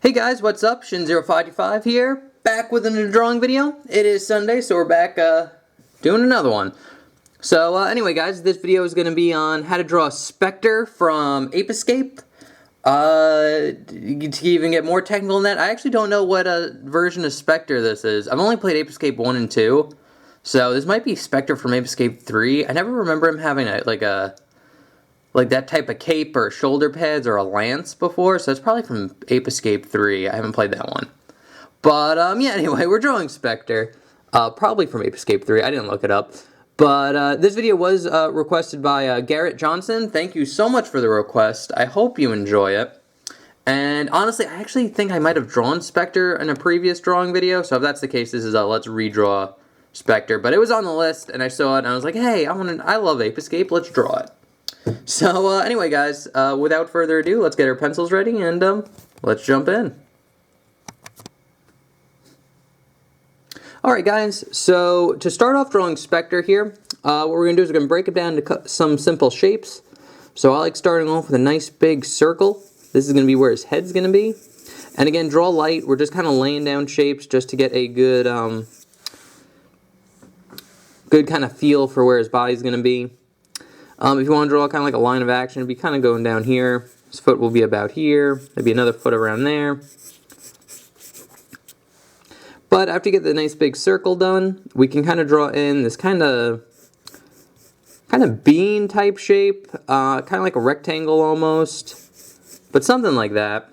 Hey guys, what's up? Shin0525 here, back with another drawing video. It is Sunday, so we're back doing another one. So anyway guys, this video is going to be on how to draw Specter from Ape Escape. To even get more technical than that, I actually don't know what version of Specter this is. I've only played Ape Escape 1 and 2, so this might be Specter from Ape Escape 3. I never remember him having like that type of cape or shoulder pads or a lance before, so it's probably from Ape Escape 3. I haven't played that one. But, yeah, anyway, we're drawing Specter. Probably from Ape Escape 3. I didn't look it up. But this video was requested by Garrett Johnson. Thank you so much for the request. I hope you enjoy it. And honestly, I actually think I might have drawn Specter in a previous drawing video, so if that's the case, this is a let's redraw Specter. But it was on the list, and I saw it, and I was like, hey, I love Ape Escape, let's draw it. So, anyway, guys, without further ado, let's get our pencils ready, and let's jump in. Alright, guys, so to start off drawing Specter here, what we're going to do is we're going to break it down into some simple shapes. So I like starting off with a nice big circle. This is going to be where his head's going to be. And again, draw light. We're just kind of laying down shapes just to get a good kind of feel for where his body's going to be. If you want to draw kind of like a line of action, it'd be kind of going down here. His foot will be about here. Maybe another foot around there. But after you get the nice big circle done, we can kind of draw in this kind of bean type shape, kind of like a rectangle almost, but something like that.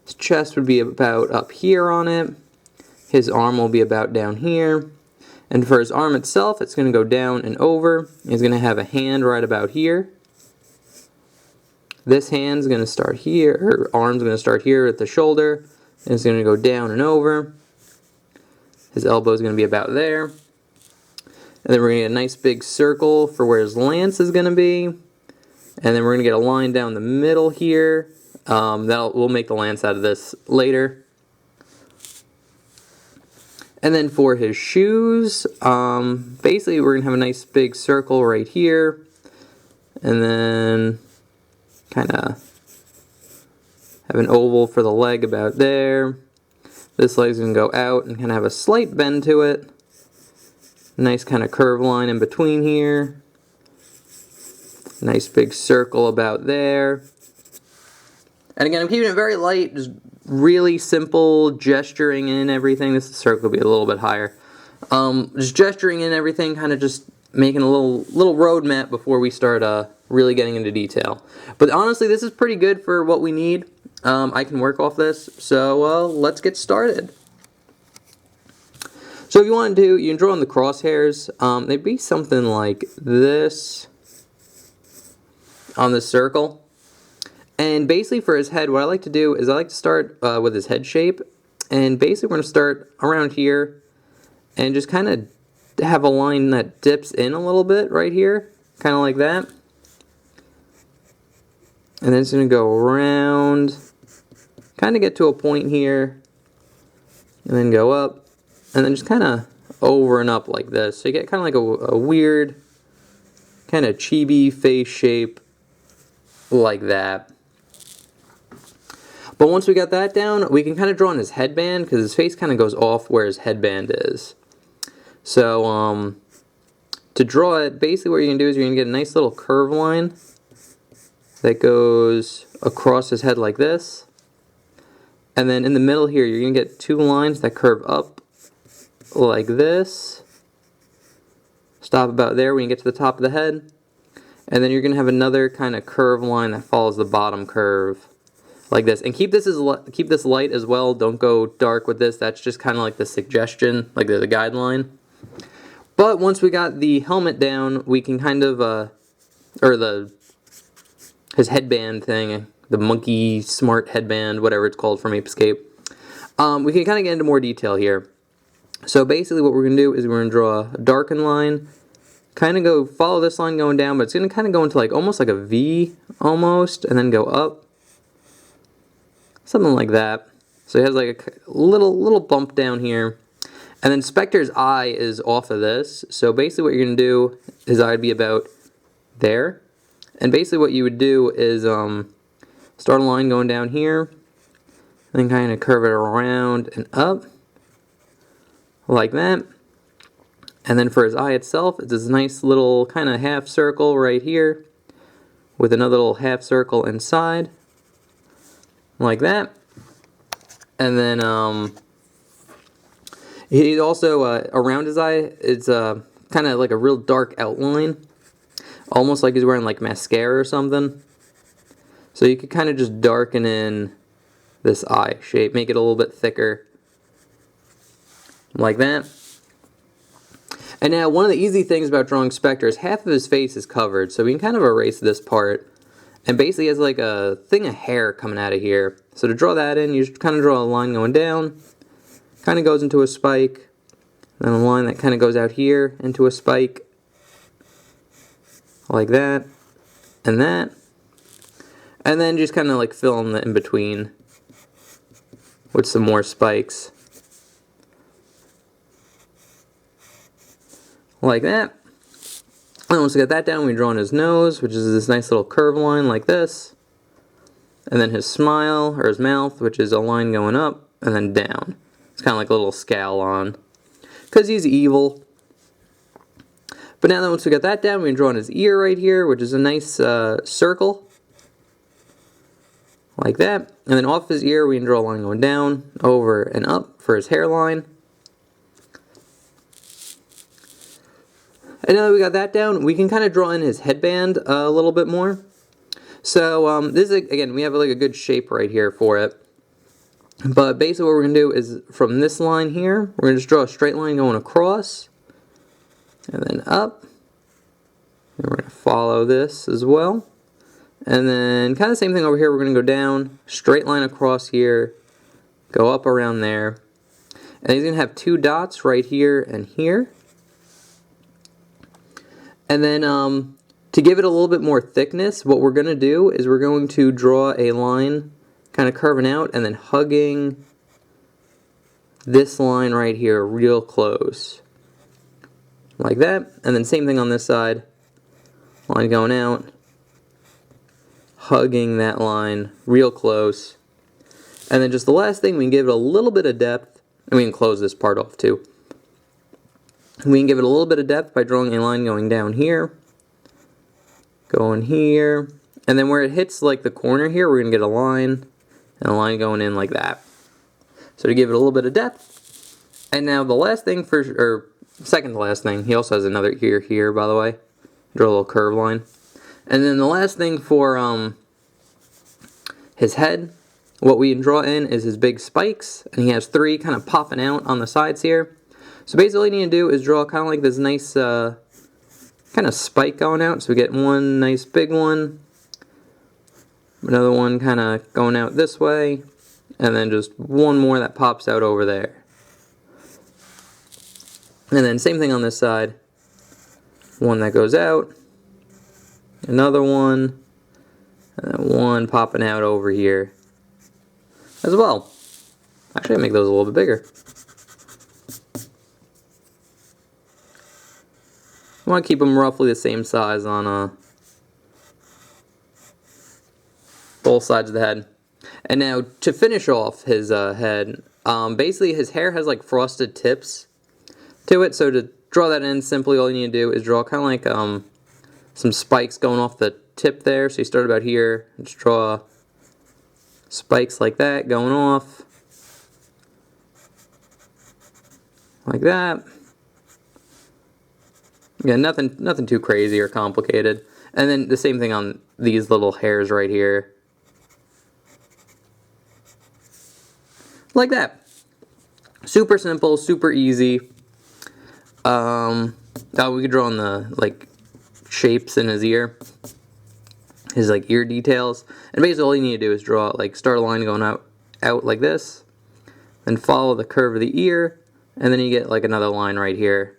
His chest would be about up here on it. His arm will be about down here. And for his arm itself, it's going to go down and over. He's going to have a hand right about here. This hand's going to start here, or arm's going to start here at the shoulder. And it's going to go down and over. His elbow is going to be about there. And then we're going to get a nice big circle for where his lance is going to be. And then we're going to get a line down the middle here. We'll make the lance out of this later. And then for his shoes, basically we're going to have a nice big circle right here. And then kind of have an oval for the leg about there. This leg's going to go out and kind of have a slight bend to it. Nice kind of curved line in between here. Nice big circle about there. And again, I'm keeping it very light, just really simple gesturing in everything. This circle will be a little bit higher. Just gesturing in everything, kind of just making a little roadmap before we start really getting into detail. But honestly, this is pretty good for what we need. I can work off this, so let's get started. So if you want to you can draw on the crosshairs. They'd be something like this on this circle. And basically for his head, what I like to do is I like to start with his head shape. And basically we're going to start around here and just kind of have a line that dips in a little bit right here, kind of like that. And then it's going to go around, kind of get to a point here, and then go up, and then just kind of over and up like this. So you get kind of like a weird, kind of chibi face shape like that. But once we got that down, we can kind of draw on his headband, because his face kind of goes off where his headband is. So, to draw it, basically what you're going to do is you're going to get a nice little curve line that goes across his head like this. And then in the middle here, you're going to get two lines that curve up like this. Stop about there when you get to the top of the head. And then you're going to have another kind of curve line that follows the bottom curve like this. And keep this light as well. Don't go dark with this. That's just kind of like the suggestion, like the guideline. But once we got the helmet down, we can kind of, his headband thing, the monkey smart headband, whatever it's called from Ape Escape. We can kind of get into more detail here. So basically what we're going to do is we're going to draw a darkened line, kind of follow this line going down, but it's going to kind of go into like almost like a V almost, and then go up. Something like that. So he has like a little bump down here. And then Specter's eye is off of this. So basically what you're going to do, his eye would be about there. And basically what you would do is start a line going down here. then kind of curve it around and up, like that. And then for his eye itself, it's this nice little kind of half circle right here, with another little half circle inside, like that. And then he also, around his eye, it's kind of like a real dark outline, almost like he's wearing like mascara or something. So you could kind of just darken in this eye shape, make it a little bit thicker, like that. And now one of the easy things about drawing Specter is half of his face is covered, so we can kind of erase this part, and basically has like a thing of hair coming out of here. So to draw that in, you just kind of draw a line going down, kind of goes into a spike, then a line that kind of goes out here into a spike, like that, and then just kind of like fill in the in-between with some more spikes, like that. And once we get that down, we draw on his nose, which is this nice little curve line like this, and then his smile, or his mouth, which is a line going up and then down. It's kind of like a little scowl on, because he's evil. But now that once we got that down, we can draw on his ear right here, which is a nice circle, like that. And then off his ear, we can draw a line going down, over, and up for his hairline. And now that we got that down, we can kind of draw in his headband a little bit more. So this is, again, we have like a good shape right here for it. But basically what we're going to do is from this line here, we're going to just draw a straight line going across, and then up. And we're going to follow this as well. And then kind of the same thing over here, we're going to go down, straight line across here, go up around there. And he's going to have two dots right here and here. And then to give it a little bit more thickness, what we're going to do is we're going to draw a line kind of curving out and then hugging this line right here real close, like that. And then same thing on this side, line going out, hugging that line real close. And then just the last thing, we can give it a little bit of depth, and we can close this part off too. We can give it a little bit of depth by drawing a line going down here, going here, and then where it hits like the corner here, we're going to get a line, and a line going in like that. So to give it a little bit of depth. And now the last thing or second to last thing, he also has another ear here, by the way. Draw a little curve line. And then the last thing for his head, what we can draw in is his big spikes, and he has three kind of popping out on the sides here. So basically all you need to do is draw kind of like this nice kind of spike going out. So we get one nice big one, another one kind of going out this way, and then just one more that pops out over there. And then same thing on this side, one that goes out, another one, and then one popping out over here as well. Actually, I'll make those a little bit bigger. I want to keep them roughly the same size on both sides of the head. And now to finish off his head, basically his hair has like frosted tips to it. So to draw that in, simply all you need to do is draw kind of like some spikes going off the tip there. So you start about here, and just draw spikes like that going off, like that. Yeah, nothing too crazy or complicated. And then the same thing on these little hairs right here. Like that. Super simple, super easy. Oh, we could draw on the like shapes in his ear. His like ear details. And basically all you need to do is draw like start a line going out like this. Then follow the curve of the ear. And then you get like another line right here.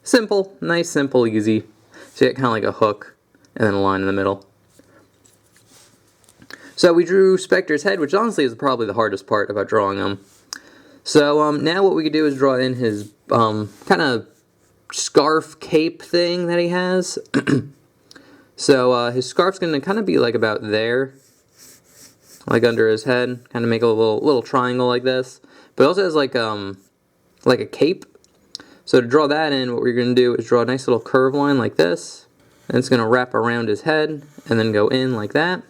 Simple, nice, simple, easy. So you get kind of like a hook and then a line in the middle. So we drew Specter's head, which honestly is probably the hardest part about drawing him. So now what we could do is draw in his kind of scarf cape thing that he has. So his scarf's going to kind of be like about there. like under his head, kind of make a little triangle like this. But it also has like a cape. So to draw that in, what we're going to do is draw a nice little curve line like this, and it's going to wrap around his head and then go in like that,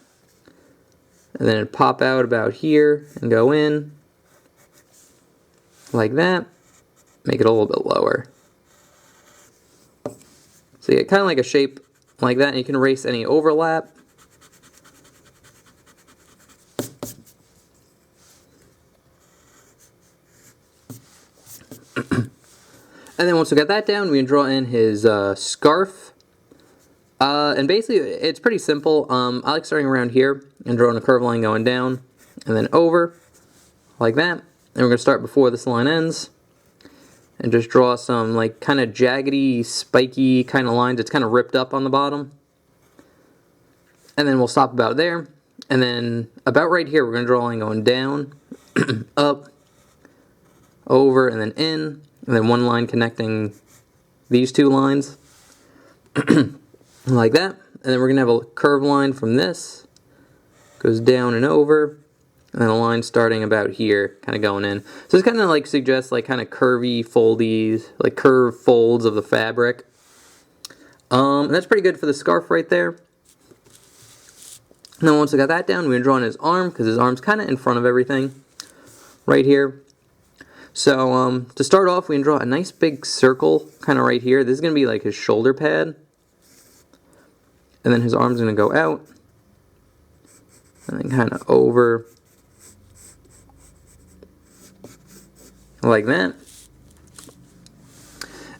and then it'd pop out about here and go in like that. Make it a little bit lower. So you get kind of like a shape like that, and you can erase any overlap. And then once we got that down, we can draw in his scarf. And basically, it's pretty simple. I like starting around here and drawing a curved line going down and then over like that. And we're going to start before this line ends and just draw some like kind of jaggedy, spiky kind of lines. It's kind of ripped up on the bottom. And then we'll stop about there. And then about right here, we're going to draw a line going down, up, over, and then in. And then one line connecting these two lines like that. And then we're going to have a curved line from this, goes down and over, and then a line starting about here, kind of going in. So this kind of like suggests like kind of curvy, foldies, like curved folds of the fabric. And that's pretty good for the scarf right there. And then once I got that down, we're going to draw on his arm, because his arm's kind of in front of everything right here. So to start off, we can draw a nice big circle kind of right here. This is going to be like his shoulder pad. And then his arm's going to go out. And then kind of over. Like that.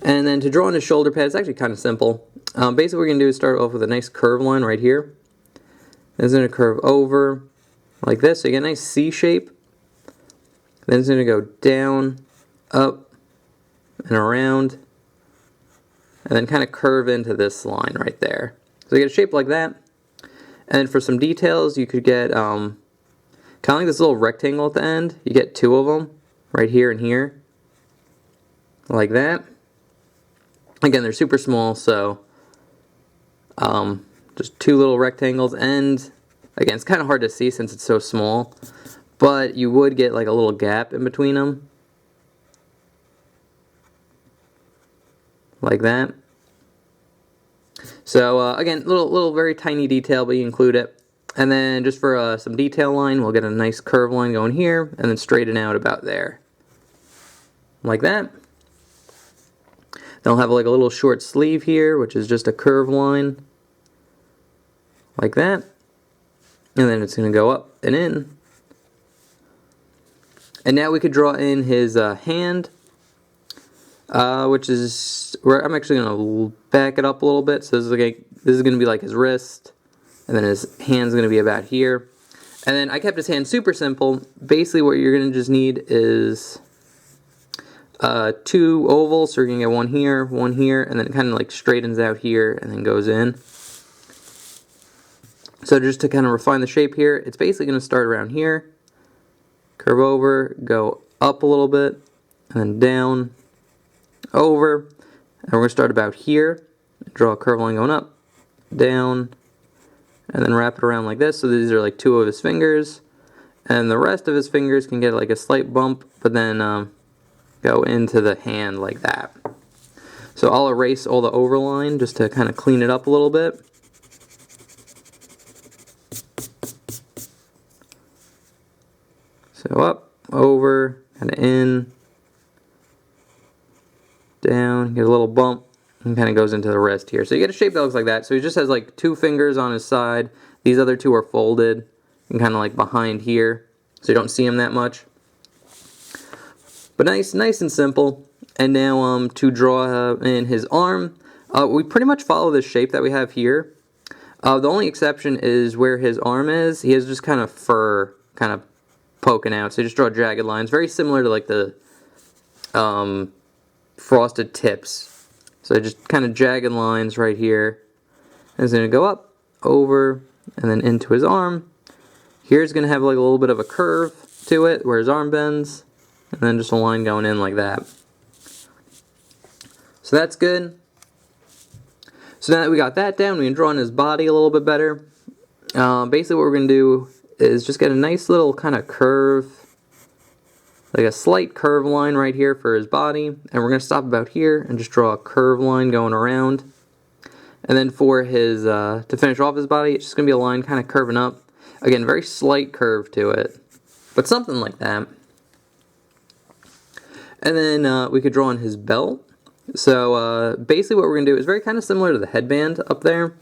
And then to draw on his shoulder pad, it's actually kind of simple. Basically what we're going to do is start off with a nice curve line right here. It's going to curve over like this. So you get a nice C shape. Then it's going to go down, up, and around, and then kind of curve into this line right there. So you get a shape like that. And for some details, you could get kind of like this little rectangle at the end. You get two of them, right here and here, like that. Again, they're super small, so just two little rectangles. And again, it's kind of hard to see since it's so small. But you would get like a little gap in between them. Like that. So again, little very tiny detail, but you include it. And then just for some detail line, we'll get a nice curve line going here, and then straighten out about there. Like that. Then we'll have like a little short sleeve here, which is just a curve line. Like that. And then it's going to go up and in. And now we could draw in his hand, which is where I'm actually going to back it up a little bit. So this is going to be like his wrist, and then his hand's going to be about here. And then I kept his hand super simple. Basically what you're going to just need is two ovals. So you're going to get one here, and then it kind of like straightens out here and then goes in. So just to kind of refine the shape here, it's basically going to start around here. Curve over, go up a little bit, and then down, over, and we're going to start about here, draw a curve line going up, down, and then wrap it around like this. So these are like two of his fingers, and the rest of his fingers can get like a slight bump, but then go into the hand like that. So I'll erase all the overline just to kind of clean it up a little bit. So up, over, kind of in, down, get a little bump, and kind of goes into the wrist here. So you get a shape that looks like that. So he just has like two fingers on his side. These other two are folded and kind of like behind here, so you don't see him that much. But nice and simple. And now to draw in his arm, we pretty much follow this shape that we have here. The only exception is where his arm is. He has just kind of fur kind of poking out, so you just draw jagged lines, very similar to like the frosted tips. So just kind of jagged lines right here. And it's going to go up, over, and then into his arm. Here's going to have like a little bit of a curve to it where his arm bends, and then just a line going in like that. So that's good. So now that we got that down, we can draw in his body a little bit better. Basically what we're going to do is just get a nice little kind of curve, like a slight curve line right here for his body, and we're going to stop about here and just draw a curve line going around. And then for his, to finish off his body, it's just going to be a line kind of curving up. Again, very slight curve to it, but something like that. And then we could draw on his belt. So basically what we're going to do is very kind of similar to the headband up there.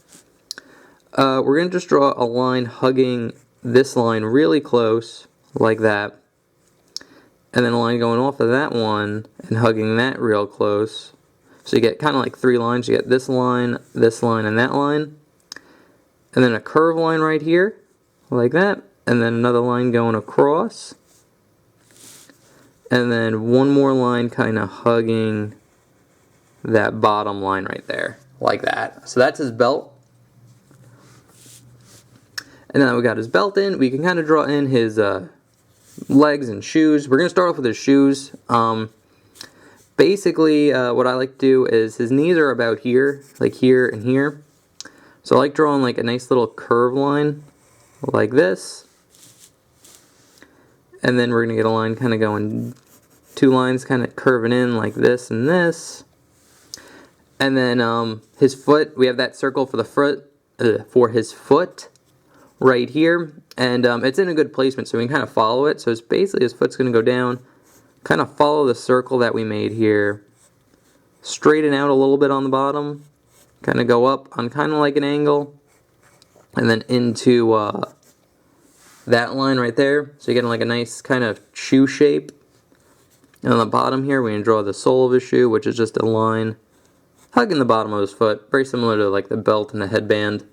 We're going to just draw a line hugging this line really close, like that. And then a line going off of that one and hugging that real close. So you get kind of like 3 lines. You get this line, and that line. And then a curve line right here, like that. And then another line going across. And then one more line kind of hugging that bottom line right there, like that. So that's his belt. And now that we got his belt in, we can kind of draw in his legs and shoes. We're going to start off with his shoes. Basically, what I like to do is his knees are about here, like here and here. So I like drawing like a nice little curve line, like this. And then we're going to get a line kind of going, 2 lines kind of curving in like this and this. And then his foot, we have that circle for the foot, for his foot right here. And it's in a good placement, so we can kind of follow it. So it's basically his foot's going to go down, kind of follow the circle that we made here, straighten out a little bit on the bottom, kind of go up on kind of like an angle, and then into that line right there. So you're getting like a nice kind of shoe shape. And on the bottom here, we're going to draw the sole of his shoe, which is just a line hugging the bottom of his foot, very similar to like the belt and the headband.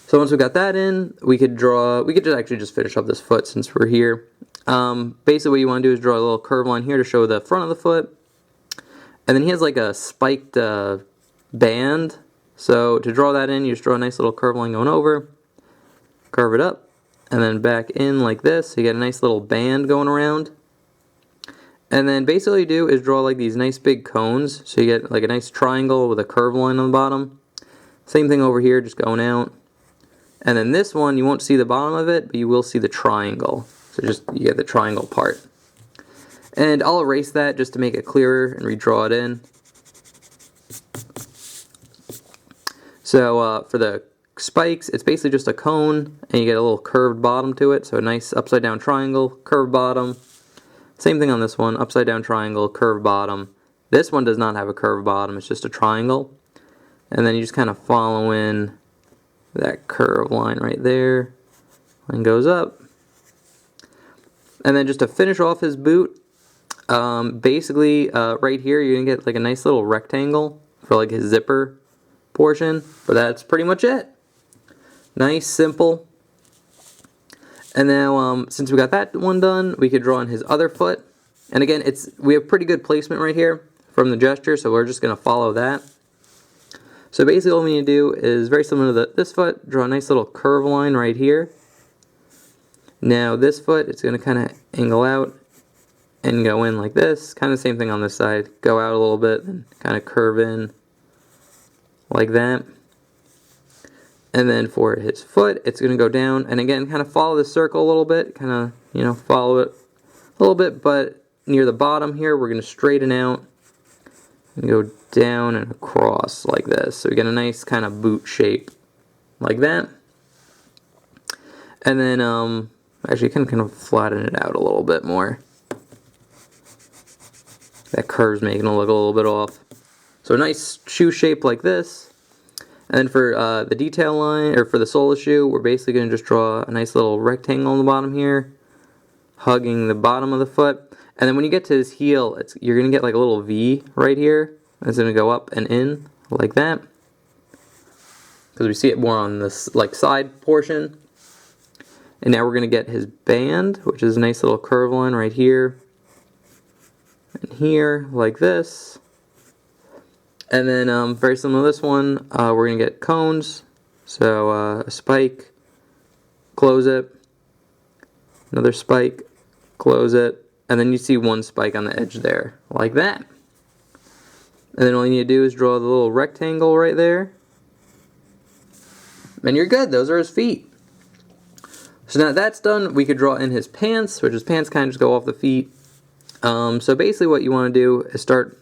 So once we got that in, we could just actually just finish up this foot since we're here. Basically what you want to do is draw a little curve line here to show the front of the foot. And then he has like a spiked band. So to draw that in, you just draw a nice little curve line going over, curve it up, and then back in like this. So you get a nice little band going around. And then basically what you do is draw like these nice big cones. So you get like a nice triangle with a curve line on the bottom. Same thing over here, just going out. And then this one, you won't see the bottom of it, but you will see the triangle. So just, you get the triangle part. And I'll erase that just to make it clearer and redraw it in. So for the spikes, it's basically just a cone, and you get a little curved bottom to it. So a nice upside down triangle, curved bottom. Same thing on this one, upside down triangle, curved bottom. This one does not have a curved bottom, it's just a triangle. And then you just kind of follow in that curve line right there, and goes up. And then just to finish off his boot, basically right here you're gonna get like a nice little rectangle for like his zipper portion, but that's pretty much it. Nice, simple. And now since we got that one done, we could draw on his other foot. And again, we have pretty good placement right here from the gesture, so we're just gonna follow that. So basically all we need to do is very similar to this foot, draw a nice little curve line right here. Now this foot, it's going to kind of angle out and go in like this. Kind of the same thing on this side. Go out a little bit and kind of curve in like that. And then for his foot, it's going to go down. And again, kind of follow the circle a little bit. Kind of, you know, follow it a little bit. But near the bottom here, we're going to straighten out and go down and across like this. So we get a nice kind of boot shape like that. And then actually you can kind of flatten it out a little bit more. That curve's making it look a little bit off. So a nice shoe shape like this. And then for the detail line, or for the sole of the shoe, we're basically going to just draw a nice little rectangle on the bottom here, hugging the bottom of the foot. And then when you get to his heel, you're going to get like a little V right here. It's going to go up and in like that, because we see it more on this like side portion. And now we're going to get his band, which is a nice little curve line right here and here like this. And then very similar to this one, we're going to get cones. So a spike, close it, another spike, close it, and then you see one spike on the edge there like that. And then all you need to do is draw the little rectangle right there. And you're good. Those are his feet. So now that's done, we could draw in his pants, which his pants kind of just go off the feet. So basically what you want to do is start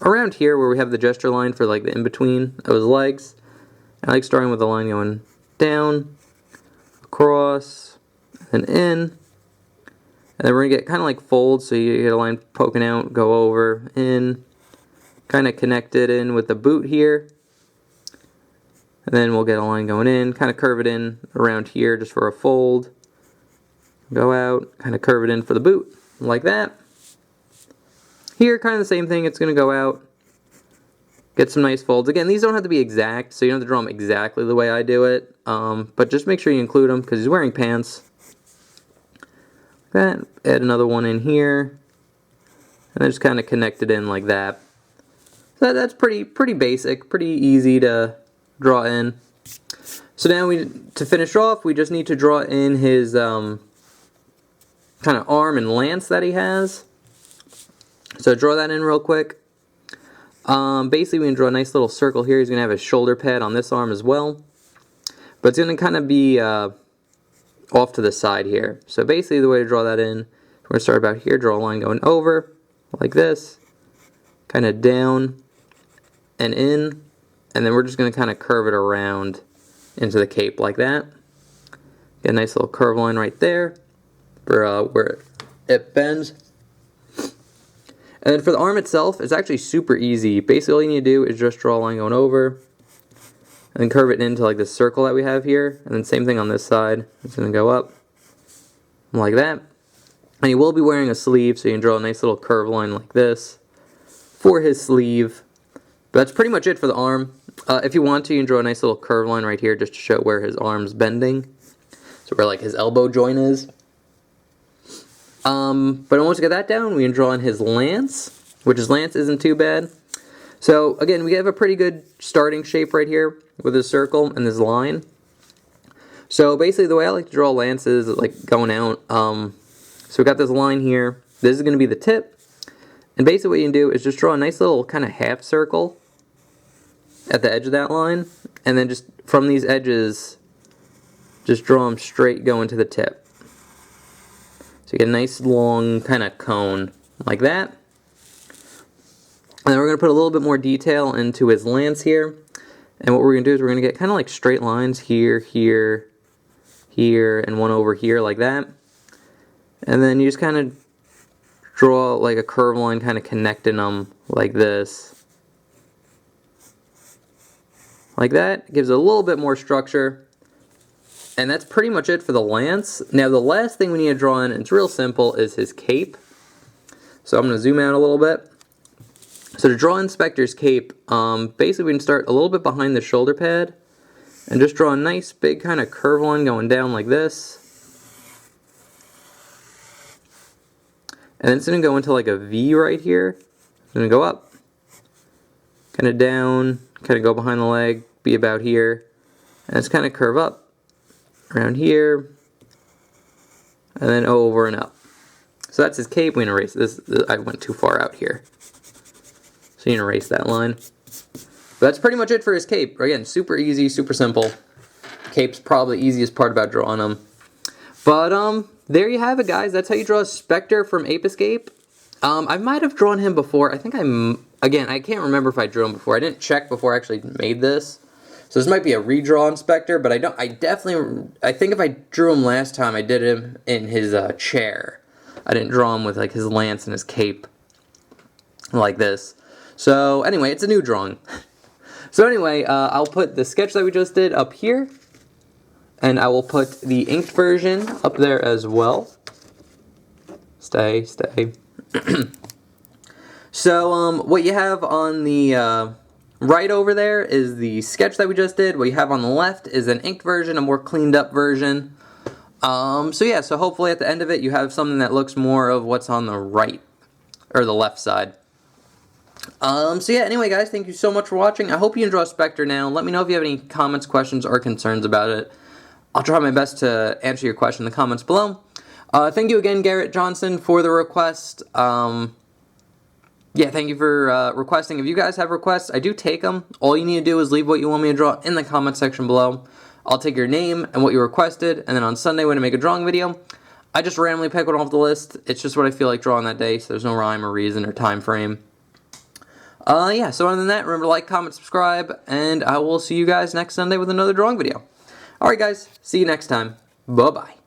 around here where we have the gesture line for like the in-between of his legs. I like starting with the line going down, across, and in. And then we're going to get kind of like folds, so you get a line poking out, go over, in, kind of connect it in with the boot here. And then we'll get a line going in, kind of curve it in around here just for a fold. Go out, kind of curve it in for the boot, like that. Here, kind of the same thing, it's going to go out. Get some nice folds. Again, these don't have to be exact, so you don't have to draw them exactly the way I do it. But just make sure you include them, because he's wearing pants. Like that. Add another one in here. And then just kind of connect it in like that. So that's pretty basic, pretty easy to draw in. So now to finish off, we just need to draw in his kind of arm and lance that he has. So draw that in real quick. Basically we can draw a nice little circle here. He's going to have his shoulder pad on this arm as well. But it's going to kind of be off to the side here. So basically the way to draw that in, we're going to start about here, draw a line going over, like this, kind of down and in. And then we're just going to kind of curve it around into the cape like that. Get a nice little curve line right there for where it bends. And then for the arm itself, it's actually super easy. Basically all you need to do is just draw a line going over and then curve it into like this circle that we have here. And then same thing on this side. It's going to go up like that. And he will be wearing a sleeve, so you can draw a nice little curve line like this for his sleeve. But that's pretty much it for the arm. If you want to, you can draw a nice little curve line right here just to show where his arm's bending. So where like his elbow joint is. But once we get that down, we can draw in his lance, which his lance isn't too bad. So again, we have a pretty good starting shape right here with this circle and this line. So basically the way I like to draw lances is like going out. So we got this line here. This is going to be the tip. And basically what you can do is just draw a nice little kind of half circle at the edge of that line. And then just from these edges, just draw them straight going to the tip. So you get a nice long kind of cone like that. And then we're going to put a little bit more detail into his lance here. And what we're going to do is we're going to get kind of like straight lines here, here, here, and one over here like that. And then you just kind of draw like a curve line kind of connecting them like this. Like that. It gives it a little bit more structure. And that's pretty much it for the lance. Now the last thing we need to draw in, and it's real simple, is his cape. So I'm going to zoom out a little bit. So to draw in Specter's cape, basically we can start a little bit behind the shoulder pad and just draw a nice big kind of curve line going down like this. And then it's going to go into like a V right here. It's going to go up, kind of down, kind of go behind the leg, be about here, and it's kind of curve up around here, and then over and up. So that's his cape. We can erase this. I went too far out here. So you can erase that line. But that's pretty much it for his cape. Again, super easy, super simple. Cape's probably the easiest part about drawing him. But there you have it, guys. That's how you draw a Specter from Ape Escape. I might have drawn him before. I think again, I can't remember if I drew him before. I didn't check before I actually made this. So this might be a redraw on Specter, but I think if I drew him last time, I did him in his chair. I didn't draw him with like his lance and his cape like this. So anyway, it's a new drawing. So anyway, I'll put the sketch that we just did up here, and I will put the inked version up there as well. Stay. So what you have on the right over there is the sketch that we just did. What you have on the left is an inked version, a more cleaned up version. So yeah, so hopefully at the end of it you have something that looks more of what's on the right, or the left side. So yeah, anyway guys, thank you so much for watching. I hope you enjoy Specter now. Let me know if you have any comments, questions, or concerns about it. I'll try my best to answer your question in the comments below. Thank you again, Garrett Johnson, for the request. Yeah, thank you for requesting. If you guys have requests, I do take them. All you need to do is leave what you want me to draw in the comment section below. I'll take your name and what you requested, and then on Sunday when I make a drawing video, I just randomly pick one off the list. It's just what I feel like drawing that day, so there's no rhyme or reason or time frame. Yeah, so other than that, remember to like, comment, subscribe, and I will see you guys next Sunday with another drawing video. Alright guys, see you next time. Bye-bye.